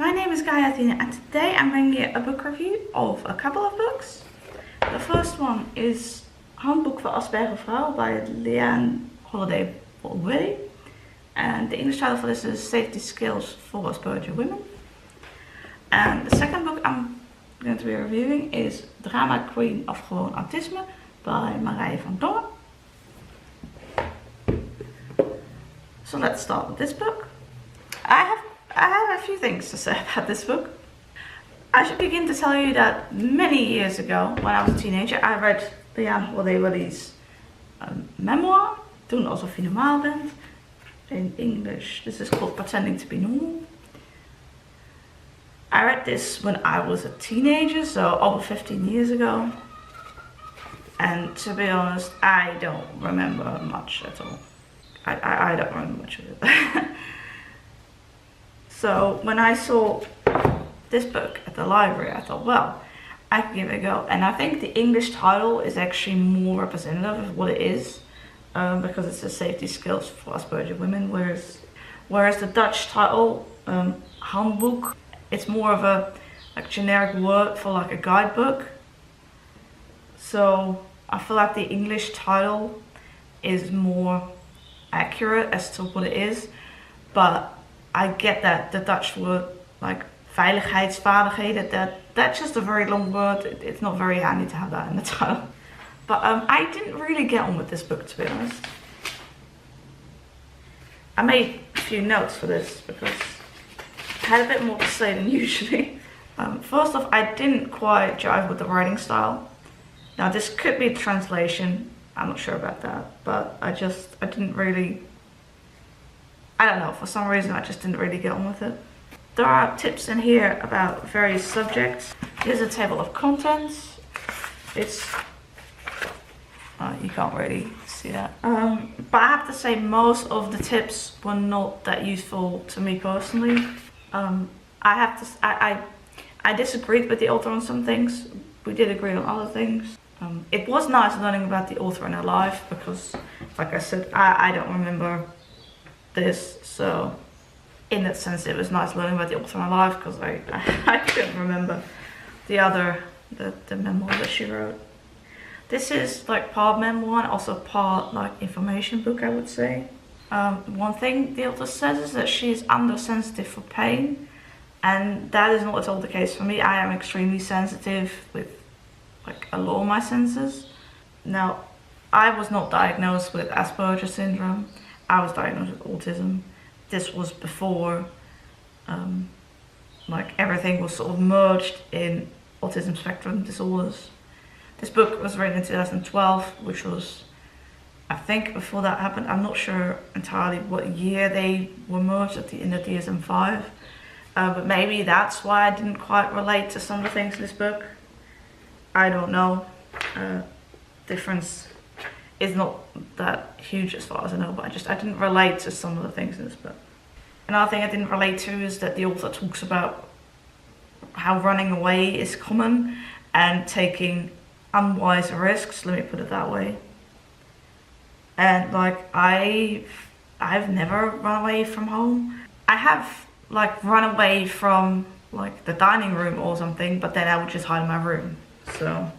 My name is Liane and today I'm bringing you a book review of a couple of books. The first one is Handboek voor Asperger Vrouwen by Liane, Holliday, or Willey. And the English title for this is Safety Skills for Asperger Women. And the second book I'm going to be reviewing is Dramaqueen of Gewoon, Autisme by Marije from Dongen. So let's start with this book. I have a few things to say about this book. I should begin to tell you that many years ago, when I was a teenager, I read Liane Willey's memoir, Toen alsof je normaal bent. In English, this is called Pretending to be Normal. I read this when I was a teenager, so over 15 years ago. And to be honest, I don't remember much at all. I don't remember much of it. So when I saw this book at the library, I thought, well, I can give it a go. And I think the English title is actually more representative of what it is, because it's a safety skills for Asperger women, whereas the Dutch title, Handboek, it's more of a generic word for like a guidebook. So I feel like the English title is more accurate as to what it is, but I get that the Dutch word like veiligheidsvaardigheden, that's just a very long word. It's not very handy to have that in the title. But I didn't really get on with this book, to be honest. I made a few notes for this because I had a bit more to say than usually. First off, I didn't quite jive with the writing style. Now this could be a translation, I'm not sure about that, but I didn't really, I don't know, for some reason I just didn't really get on with it. There are tips in here about various subjects. Here's a table of contents. It's, you can't really see that. But I have to say most of the tips were not that useful to me personally. I disagreed with the author on some things. We did agree on other things. It was nice learning about the author and her life because, like I said, I don't remember this, so in that sense it was nice learning about the author and her life because I couldn't remember the memoir that she wrote. This is like part memoir and also part like information book, I would say. One thing the author says is that she is undersensitive for pain, and that is not at all the case for me. I am extremely sensitive with like a lot of my senses. Now, I was not diagnosed with Asperger syndrome. I was diagnosed with autism. This was before like everything was sort of merged in autism spectrum disorders. This book was written in 2012, which was, I think, before that happened. I'm not sure entirely what year they were merged in the DSM-5, but maybe that's why I didn't quite relate to some of the things in this book. I don't know. Difference is not that huge as far as I know, but I didn't relate to some of the things in this book. Another thing I didn't relate to is that the author talks about how running away is common and taking unwise risks, let me put it that way. And like I've never run away from home. I have like run away from like the dining room or something, but then I would just hide in my room. So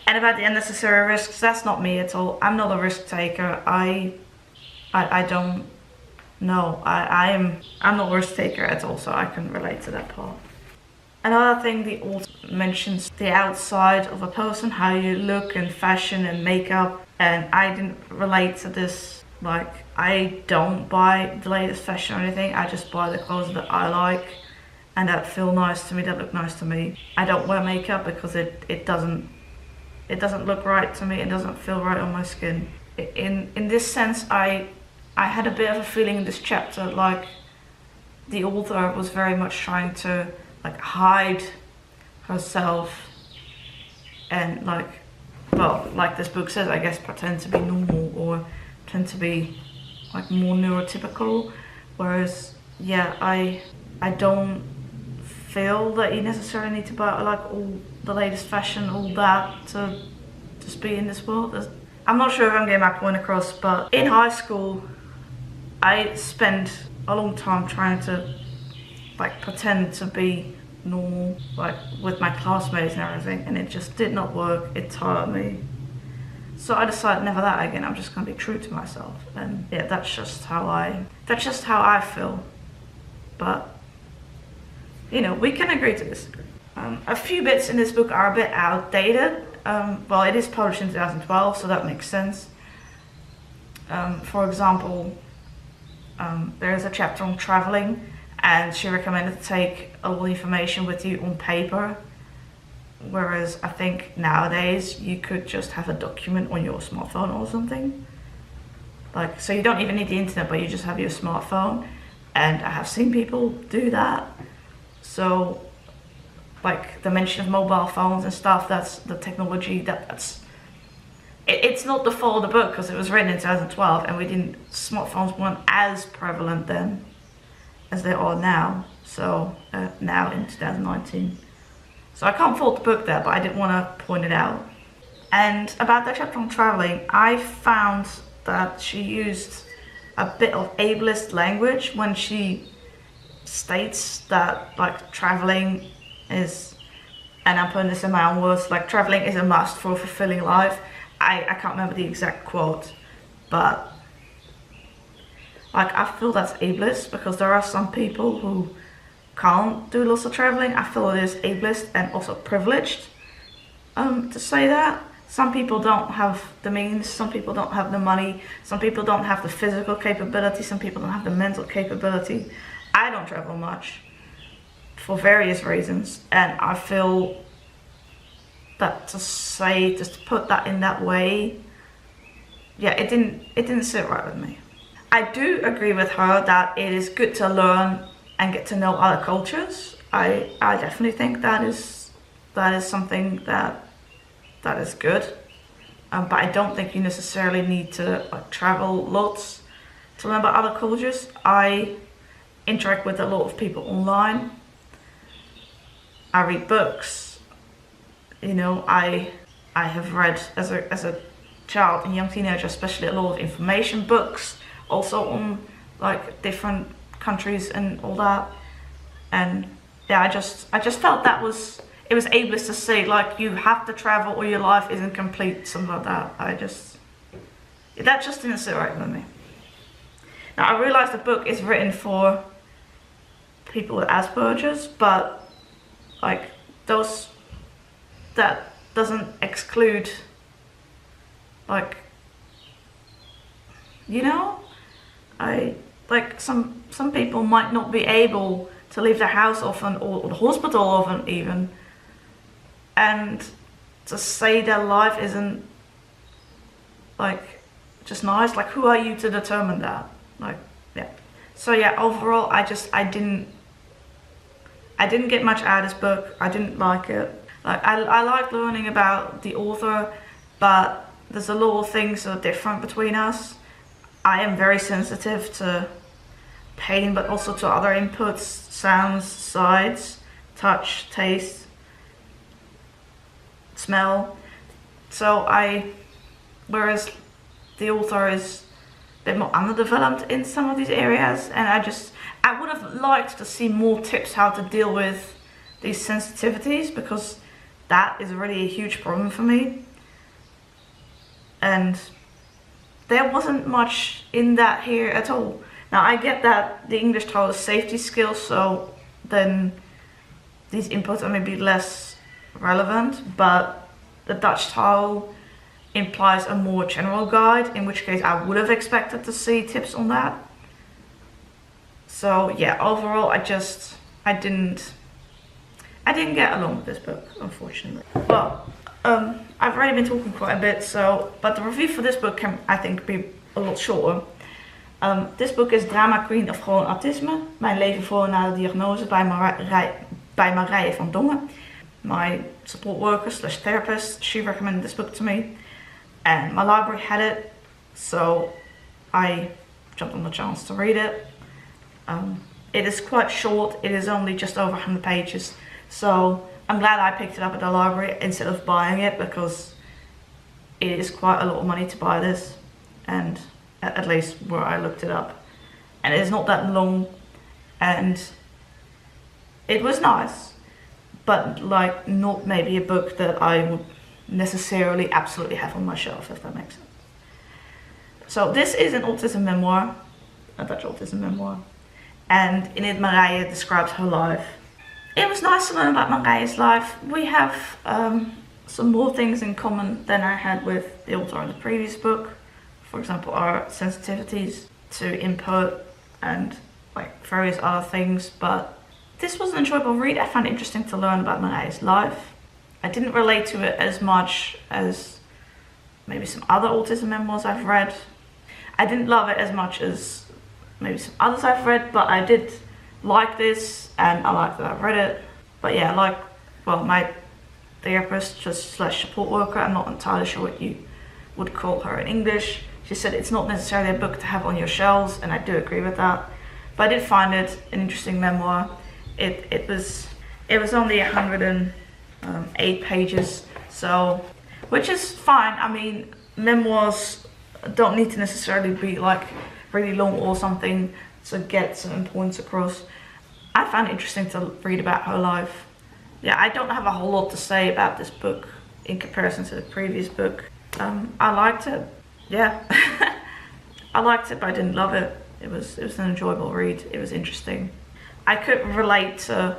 and about the unnecessary risks, that's not me at all. I'm not a risk taker. I don't know. I'm not a risk taker at all, so I can relate to that part. Another thing the author mentions the outside of a person, how you look and fashion and makeup, and I didn't relate to this. Like, I don't buy the latest fashion or anything. I just buy the clothes that I like and that feel nice to me, that look nice to me. I don't wear makeup because it doesn't look right to me. It doesn't feel right on my skin. In this sense, I had a bit of a feeling in this chapter like the author was very much trying to like hide herself and like, well, like this book says, I guess, pretend to be normal or pretend to be like more neurotypical. Whereas, yeah, I don't feel that you necessarily need to buy like all the latest fashion, all that to just be in this world. I'm not sure if I'm getting my point across, but in high school I spent a long time trying to like pretend to be normal, like with my classmates and everything, and it just did not work. It tired me. So I decided never that again. I'm just gonna be true to myself, and yeah, that's just how I feel. But you know, we can agree to disagree. A few bits in this book are a bit outdated. Well, it is published in 2012, so that makes sense. For example, there is a chapter on traveling, and she recommended to take all the information with you on paper, whereas I think nowadays you could just have a document on your smartphone or something. Like, so you don't even need the internet, but you just have your smartphone, and I have seen people do that. So, like the mention of mobile phones and stuff, that's the technology it's not the fault of the book, because it was written in 2012 and smartphones weren't as prevalent then as they are now. So now in 2019. So I can't fault the book there, but I didn't want to point it out. And about that chapter on traveling, I found that she used a bit of ableist language when she states that like traveling is, and I'm putting this in my own words, like traveling is a must for a fulfilling life. I can't remember the exact quote, but like I feel that's ableist, because there are some people who can't do lots of traveling. I feel it is ableist and also privileged to say that. Some people don't have the means, some people don't have the money, some people don't have the physical capability, some people don't have the mental capability. I don't travel much for various reasons, and I feel that just to put that in that way, yeah, it didn't sit right with me. I do agree with her that it is good to learn and get to know other cultures. I definitely think that is something that is good, but I don't think you necessarily need to like travel lots to learn about other cultures. I interact with a lot of people online. I read books. You know, I have read as a child and young teenager, especially, a lot of information books, also on like different countries and all that. And yeah, I just felt it was ableist to say like you have to travel or your life isn't complete, something like that. That just didn't sit right with me. Now I realise the book is written for people with Asperger's, but like that doesn't exclude, like, you know, some people might not be able to leave their house often, or the hospital often even, and to say their life isn't like just nice, like who are you to determine that? Like, yeah. So yeah, overall I didn't get much out of this book. I didn't like it. Like I like learning about the author, but there's a lot of things that are different between us. I am very sensitive to pain, but also to other inputs, sounds, sights, touch, taste, smell. So whereas the author is a bit more underdeveloped in some of these areas, and I would have liked to see more tips how to deal with these sensitivities, because that is really a huge problem for me. And there wasn't much in that here at all. Now I get that the English tile is safety skills, so then these inputs are maybe less relevant, but the Dutch tile implies a more general guide, in which case I would have expected to see tips on that. So yeah, overall I didn't get along with this book, unfortunately. Well, I've already been talking quite a bit, but the review for this book can, I think, be a lot shorter. This book is Dramaqueen of Gewoon, Autisme. Mijn leven voor en na de diagnose bij Marije van Dongen. My support worker / therapist, she recommended this book to me. And my library had it, so I jumped on the chance to read it. It is quite short. It is only just over 100 pages. So I'm glad I picked it up at the library instead of buying it, because it is quite a lot of money to buy this, and at least where I looked it up. And it is not that long, and It was nice, but like not maybe a book that I would necessarily absolutely have on my shelf, if that makes sense. So this is an autism memoir, a Dutch autism memoir, and in it Marije describes her life. It was nice to learn about Marije's life. We have some more things in common than I had with the author in the previous book. For example, our sensitivities to input and like various other things, but this was an enjoyable read. I found it interesting to learn about Marije's life. I didn't relate to it as much as maybe some other autism memoirs I've read. I didn't love it as much as maybe some others I've read, but I did like this and I like that I've read it. But yeah, like, well, my therapist just slash support worker, I'm not entirely sure what you would call her in English. She said it's not necessarily a book to have on your shelves, and I do agree with that. But I did find it an interesting memoir. It was only 108 pages, so, which is fine. I mean, memoirs don't need to necessarily be like really long or something to get certain points across. I found it interesting to read about her life. Yeah, I don't have a whole lot to say about this book in comparison to the previous book. I liked it, yeah. I liked it, but I didn't love it. It was an enjoyable read. It was interesting. I could relate to,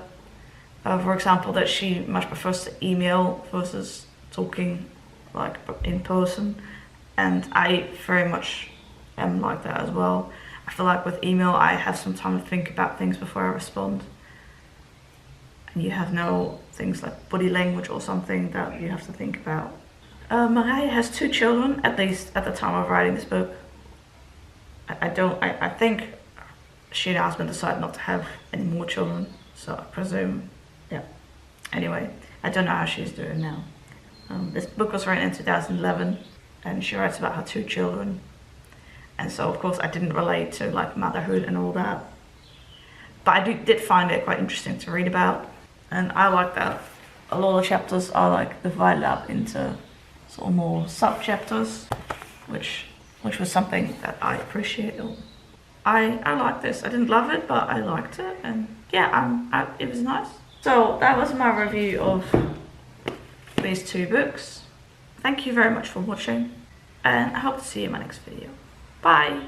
for example, that she much prefers to email versus talking like in person, and I very much am like that as well. I feel like with email I have some time to think about things before I respond, and you have no things like body language or something that you have to think about. Marije has 2 children, at least at the time of writing this book. I think she and her husband decided not to have any more children, so I presume, yeah. Anyway, I don't know how she's doing now. This book was written in 2011, and she writes about her 2 children. And so, of course, I didn't relate to like motherhood and all that. But I did find it quite interesting to read about. And I like that a lot of chapters are like divided up into sort of more sub-chapters, which was something that I appreciated. I liked this. I didn't love it, but I liked it, and yeah, it was nice. So that was my review of these 2 books. Thank you very much for watching, and I hope to see you in my next video. Bye!